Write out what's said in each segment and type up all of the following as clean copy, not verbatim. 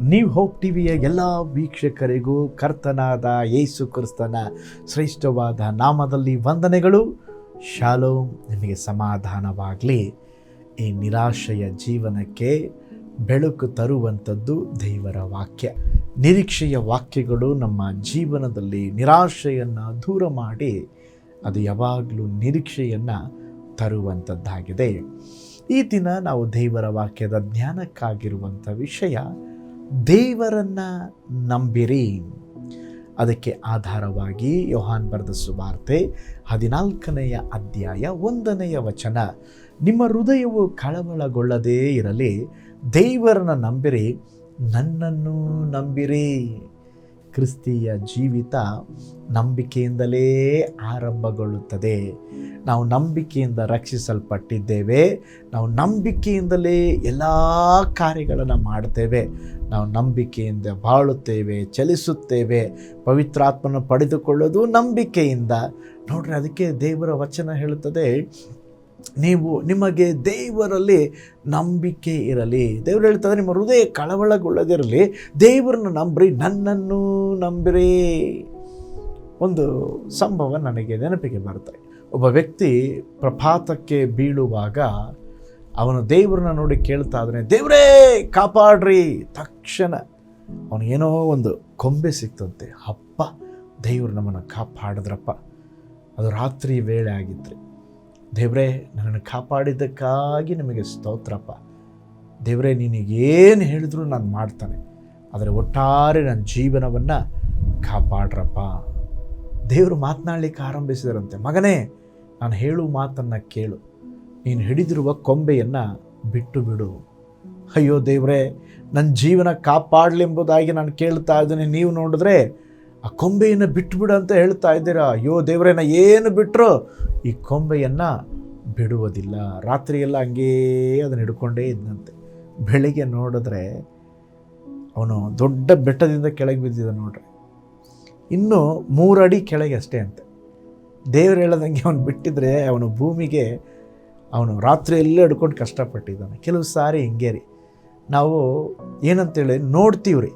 New hope ಟಿವಿಯ ಎಲ್ಲ ವೀಕ್ಷಕರಿಗೂ ಕರ್ತನಾದ ಯೇಸು ಕ್ರಿಸ್ತನ ಶ್ರೇಷ್ಠವಾದ ನಾಮದಲ್ಲಿ ವಂದನೆಗಳು. ಶಾಲೋಮ್. ನಿಮಗೆ ಸಮಾಧಾನವಾಗಲಿ. ಈ ನಿರಾಶೆಯ ಜೀವನಕ್ಕೆ ಬೆಳಕು ತರುವಂಥದ್ದು ದೇವರ ವಾಕ್ಯ. ನಿರೀಕ್ಷೆಯ ವಾಕ್ಯಗಳು ನಮ್ಮ ಜೀವನದಲ್ಲಿ ನಿರಾಶೆಯನ್ನು ದೂರ ಮಾಡಿ ಅದು ಯಾವಾಗಲೂ ನಿರೀಕ್ಷೆಯನ್ನು ತರುವಂಥದ್ದಾಗಿದೆ. ಈ ದಿನ ನಾವು ದೇವರ ವಾಕ್ಯದ ಜ್ಞಾನಕ್ಕಾಗಿರುವಂಥ ವಿಷಯ ದೇವರನ್ನು ನಂಬಿರಿ. ಅದಕ್ಕೆ ಆಧಾರವಾಗಿ ಯೋಹಾನ್ ಬರೆದ ಸುವಾರ್ತೆ 14ನೇ ಅಧ್ಯಾಯ 1ನೇ ವಚನ, ನಿಮ್ಮ ಹೃದಯವು ಕಳವಳಗೊಳ್ಳದೇ ಇರಲಿ, ದೇವರನ್ನು ನಂಬಿರಿ, ನನ್ನನ್ನು ನಂಬಿರಿ. ಕ್ರಿಸ್ತಿಯ ಜೀವಿತ ನಂಬಿಕೆಯಿಂದಲೇ ಆರಂಭಗೊಳ್ಳುತ್ತದೆ. ನಾವು ನಂಬಿಕೆಯಿಂದ ರಕ್ಷಿಸಲ್ಪಟ್ಟಿದ್ದೇವೆ. ನಾವು ನಂಬಿಕೆಯಿಂದಲೇ ಎಲ್ಲ ಕಾರ್ಯಗಳನ್ನು ಮಾಡ್ತೇವೆ. ನಾವು ನಂಬಿಕೆಯಿಂದ ಬಾಳುತ್ತೇವೆ, ಚಲಿಸುತ್ತೇವೆ. ಪವಿತ್ರಾತ್ಮನ ಪಡೆದುಕೊಳ್ಳೋದು ನಂಬಿಕೆಯಿಂದ. ನೋಡ್ರಿ, ಅದಕ್ಕೆ ದೇವರ ವಚನ ಹೇಳುತ್ತದೆ, ನಿಮಗೆ ದೇವರಲ್ಲಿ ನಂಬಿಕೆ ಇರಲಿ. ದೇವರು ಹೇಳ್ತಾರೆ, ನಿಮ್ಮ ಹೃದಯ ಕಳವಳಗೊಳ್ಳದಿರಲಿ, ದೇವರನ್ನು ನಂಬ್ರಿ, ನನ್ನನ್ನು ನಂಬಿರಿ. ಒಂದು ಸಂಭವ ನನಗೆ ನೆನಪಿಗೆ ಬರುತ್ತೆ. ಒಬ್ಬ ವ್ಯಕ್ತಿ ಪ್ರಪಾತಕ್ಕೆ ಬೀಳುವಾಗ ಅವನು ದೇವರನ್ನ ನೋಡಿ ಕೇಳ್ತಾ ಇದ್ದಾನೆ, ದೇವರೇ ಕಾಪಾಡ್ರಿ. ತಕ್ಷಣ ಅವನಿಗೇನೋ ಒಂದು ಕೊಂಬೆ ಸಿಕ್ತಂತೆ. ಅಪ್ಪ, ದೇವರು ನಮ್ಮನ್ನು ಕಾಪಾಡಿದ್ರಪ್ಪ. ಅದು ರಾತ್ರಿ ವೇಳೆ ಆಗಿತ್ತು. ದೇವರೇ, ನನ್ನನ್ನು ಕಾಪಾಡಿದ್ದಕ್ಕಾಗಿ ನಿಮಗೆ ಸ್ತೋತ್ರಪ್ಪ. ದೇವರೇ, ನಿನಗೇನು ಹೇಳಿದ್ರು ನಾನು ಮಾಡ್ತಾನೆ, ಆದರೆ ಒಟ್ಟಾರೆ ನನ್ನ ಜೀವನವನ್ನು ಕಾಪಾಡ್ರಪ್ಪ. ದೇವರು ಮಾತನಾಡಲಿಕ್ಕೆ ಆರಂಭಿಸಿದರಂತೆ, ಮಗನೇ, ನಾನು ಹೇಳುವ ಮಾತನ್ನು ಕೇಳು, ನೀನು ಹಿಡಿದಿರುವ ಕೊಂಬೆಯನ್ನು ಬಿಟ್ಟು ಬಿಡು. ಅಯ್ಯೋ ದೇವರೇ, ನನ್ನ ಜೀವನ ಕಾಪಾಡಲೆಂಬುದಾಗಿ ನಾನು ಕೇಳ್ತಾ ಇದ್ದೀನಿ, ನೀವು ನೋಡಿದ್ರೆ ಆ ಕೊಂಬೆಯನ್ನು ಬಿಟ್ಟುಬಿಡು ಅಂತ ಹೇಳ್ತಾ ಇದ್ದೀರಾ. ಅಯ್ಯೋ ದೇವರೇ, ನಾ ಏನು ಬಿಟ್ಟರು ಈ ಕೊಂಬೆಯನ್ನು ಬಿಡುವುದಿಲ್ಲ. ರಾತ್ರಿಯೆಲ್ಲ ಹಂಗೇ ಅದನ್ನು ಹಿಡ್ಕೊಂಡೇ ಇದ್ದಂತೆ. ಬೆಳಿಗ್ಗೆ ನೋಡಿದ್ರೆ ಅವನು ದೊಡ್ಡ ಬೆಟ್ಟದಿಂದ ಕೆಳಗೆ ಬಿದ್ದಿದ್ದ. ನೋಡ್ರಿ, ಇನ್ನೂ 3 ಅಡಿ ಕೆಳಗೆ ಅಷ್ಟೇ ಅಂತೆ. ದೇವರು ಹೇಳೋದಂಗೆ ಅವನು ಬಿಟ್ಟಿದ್ರೆ ಅವನು ಭೂಮಿಗೆ ಅವನು ರಾತ್ರಿಯಲ್ಲೇ ಹಿಡ್ಕೊಂಡು ಕಷ್ಟಪಟ್ಟಿದ್ದಾನೆ. ಕೆಲವು ಸಾರಿ ಹಿಂಗೆ ರೀ, ನಾವು ಏನಂತೇಳಿ ನೋಡ್ತೀವಿ ರೀ,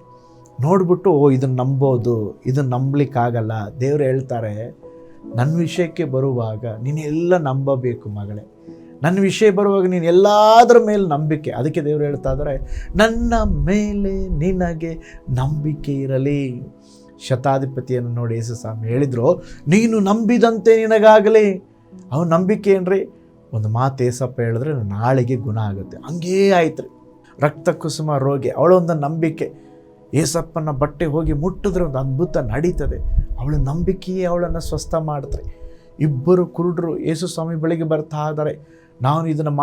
ನೋಡ್ಬಿಟ್ಟು ಇದನ್ನು ನಂಬೋದು, ಇದನ್ನು ನಂಬಲಿಕ್ಕಾಗಲ್ಲ. ದೇವರು ಹೇಳ್ತಾರೆ, ನನ್ನ ವಿಷಯಕ್ಕೆ ಬರುವಾಗ ನೀನೆಲ್ಲ ನಂಬಬೇಕು ಮಗಳೇ. ನನ್ನ ವಿಷಯ ಬರುವಾಗ ನೀನು ಎಲ್ಲದರ ಮೇಲೆ ನಂಬಿಕೆ. ಅದಕ್ಕೆ ದೇವರು ಹೇಳ್ತಾ ಇದ್ದಾರೆ, ನನ್ನ ಮೇಲೆ ನಿನಗೆ ನಂಬಿಕೆ ಇರಲಿ. ಶತಾಧಿಪತಿಯನ್ನು ನೋಡಿ ಯೇಸು ಸ್ವಾಮಿ ಹೇಳಿದ್ರು, ನೀನು ನಂಬಿದಂತೆ ನಿನಗಾಗಲಿ. ಅವನು ನಂಬಿಕೆ ಏನ್ರಿ, ಒಂದು ಮಾತು ಏಸಪ್ಪ ಹೇಳಿದ್ರೆ ನಾಳೆಗೆ ಗುಣ ಆಗುತ್ತೆ. ಹಂಗೇ ಆಯ್ತು ರೀ. ರಕ್ತ ಕುಸುಮ ರೋಗಿ, ಅವಳೊಂದು ನಂಬಿಕೆ. ಏಸಪ್ಪನ ಬಟ್ಟೆ ಹೋಗಿ ಮುಟ್ಟಿದ್ರೆ ಒಂದು ಅದ್ಭುತ ನಡೀತದೆ. ಅವಳ ನಂಬಿಕೆಯೇ ಅವಳನ್ನು ಸ್ವಸ್ಥ ಮಾಡ್ತಾರೆ. 2 ಕುರುಡರು ಯೇಸು ಸ್ವಾಮಿ ಬಳಿಗೆ ಬರ್ತಾ ಇದ್ದಾರೆ. ನಾನು ಇದನ್ನು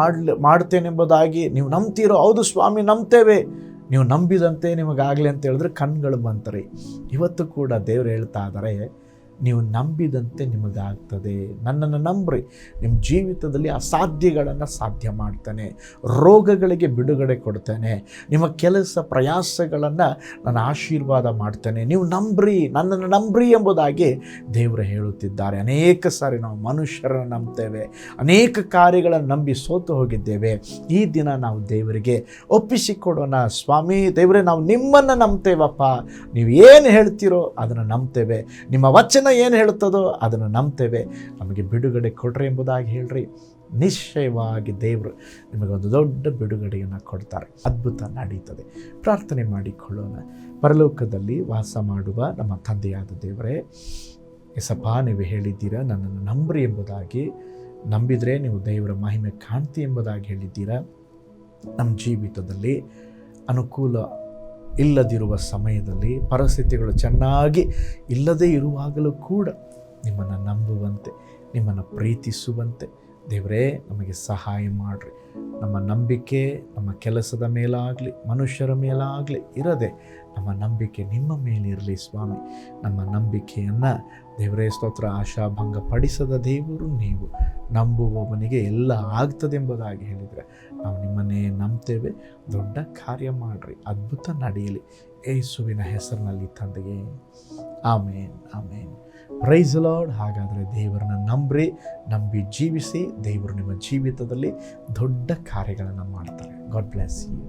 ಮಾಡ್ತೇನೆಂಬುದಾಗಿ ನೀವು ನಂಬ್ತೀರೋ? ಹೌದು ಸ್ವಾಮಿ, ನಂಬ್ತೇವೆ. ನೀವು ನಂಬಿದಂತೆ ನಿಮಗಾಗಲಿ ಅಂತ ಹೇಳಿದ್ರೆ ಕಣ್ಗಳು ಬಂತಾರೆ. ಇವತ್ತು ಕೂಡ ದೇವರು ಹೇಳ್ತಾ ಇದ್ದಾರೆ, ನೀವು ನಂಬಿದಂತೆ ನಿಮಗಾಗ್ತದೆ. ನನ್ನನ್ನು ನಂಬ್ರಿ, ನಿಮ್ಮ ಜೀವಿತದಲ್ಲಿ ಅಸಾಧ್ಯಗಳನ್ನು ಸಾಧ್ಯ ಮಾಡ್ತಾನೆ. ರೋಗಗಳಿಗೆ ಬಿಡುಗಡೆ ಕೊಡ್ತಾನೆ. ನಿಮ್ಮ ಕೆಲಸ ಪ್ರಯಾಸಗಳನ್ನು ನಾನು ಆಶೀರ್ವಾದ ಮಾಡ್ತಾನೆ. ನೀವು ನಂಬ್ರಿ, ನನ್ನನ್ನು ನಂಬ್ರಿ ಎಂಬುದಾಗಿ ದೇವರು ಹೇಳುತ್ತಿದ್ದಾರೆ. ಅನೇಕ ಸಾರಿ ನಾವು ಮನುಷ್ಯರನ್ನು ನಂಬ್ತೇವೆ, ಅನೇಕ ಕಾರ್ಯಗಳನ್ನು ನಂಬಿ ಸೋತು ಹೋಗಿದ್ದೇವೆ. ಈ ದಿನ ನಾವು ದೇವರಿಗೆ ಒಪ್ಪಿಸಿಕೊಡೋಣ. ಸ್ವಾಮಿ ದೇವರೇ, ನಾವು ನಿಮ್ಮನ್ನು ನಂಬ್ತೇವಪ್ಪ. ನೀವು ಏನು ಹೇಳ್ತೀರೋ ಅದನ್ನು ನಂಬ್ತೇವೆ. ನಿಮ್ಮ ವಚನ ಏನು ಹೇಳುತ್ತದೋ ಅದನ್ನು ನಂಬ್ತೇವೆ. ನಮಗೆ ಬಿಡುಗಡೆ ಕೊಡ್ರಿ ಎಂಬುದಾಗಿ ಹೇಳ್ರಿ. ನಿಶ್ಚಯವಾಗಿ ದೇವರು ನಿಮಗೊಂದು ದೊಡ್ಡ ಬಿಡುಗಡೆಯನ್ನು ಕೊಡ್ತಾರೆ. ಅದ್ಭುತ ನಡೀತದೆ. ಪ್ರಾರ್ಥನೆ ಮಾಡಿಕೊಳ್ಳೋಣ. ಪರಲೋಕದಲ್ಲಿ ವಾಸ ಮಾಡುವ ನಮ್ಮ ತಂದೆಯಾದ ದೇವರೇ, ಎಸಪ್ಪ, ನೀವು ಹೇಳಿದ್ದೀರಾ ನನ್ನನ್ನು ನಂಬ್ರಿ ಎಂಬುದಾಗಿ. ನಂಬಿದರೆ ನೀವು ದೇವರ ಮಹಿಮೆ ಕಾಣ್ತಿ ಎಂಬುದಾಗಿ ಹೇಳಿದ್ದೀರಾ. ನಮ್ಮ ಜೀವಿತದಲ್ಲಿ ಅನುಕೂಲ ಇಲ್ಲದಿರುವ ಸಮಯದಲ್ಲಿ, ಪರಿಸ್ಥಿತಿಗಳು ಚೆನ್ನಾಗಿ ಇಲ್ಲದೇ ಇರುವಾಗಲೂ ಕೂಡ ನಿಮ್ಮನ್ನು ನಂಬುವಂತೆ, ನಿಮ್ಮನ್ನು ಪ್ರೀತಿಸುವಂತೆ ದೇವರೇ ನಮಗೆ ಸಹಾಯ ಮಾಡಿರಿ. ನಮ್ಮ ನಂಬಿಕೆ ನಮ್ಮ ಕೆಲಸದ ಮೇಲಾಗಲಿ ಮನುಷ್ಯರ ಮೇಲಾಗಲಿ ಇರದೆ ನಮ್ಮ ನಂಬಿಕೆ ನಿಮ್ಮ ಮೇಲಿರಲಿ ಸ್ವಾಮಿ. ನಮ್ಮ ನಂಬಿಕೆಯನ್ನು ದೇವರೇ ಸ್ತೋತ್ರ, ಆಶಾಭಂಗ ಪಡಿಸದ ದೇವರು ನೀವು. ನಂಬುವವನಿಗೆ ಎಲ್ಲ ಆಗ್ತದೆ ಎಂಬುದಾಗಿ ಹೇಳಿದರೆ ನಾವು ನಿಮ್ಮನ್ನೇ ನಂಬ್ತೇವೆ. ದೊಡ್ಡ ಕಾರ್ಯ ಮಾಡಿರಿ, ಅದ್ಭುತ ನಡೆಯಲಿ ಯೇಸುವಿನ ಹೆಸರಿನಲ್ಲಿ ತಂದೆಯೇ, ಆಮೇನ್, ಆಮೇನ್. Price lord. ಹಾಗಾದರೆ ದೇವರನ್ನ ನಂಬಿ ಜೀವಿಸಿ. ದೇವರು ನಿಮ್ಮ ಜೀವಿತದಲ್ಲಿ ದೊಡ್ಡ ಕಾರ್ಯಗಳನ್ನು ಮಾಡ್ತಾರೆ. God bless you.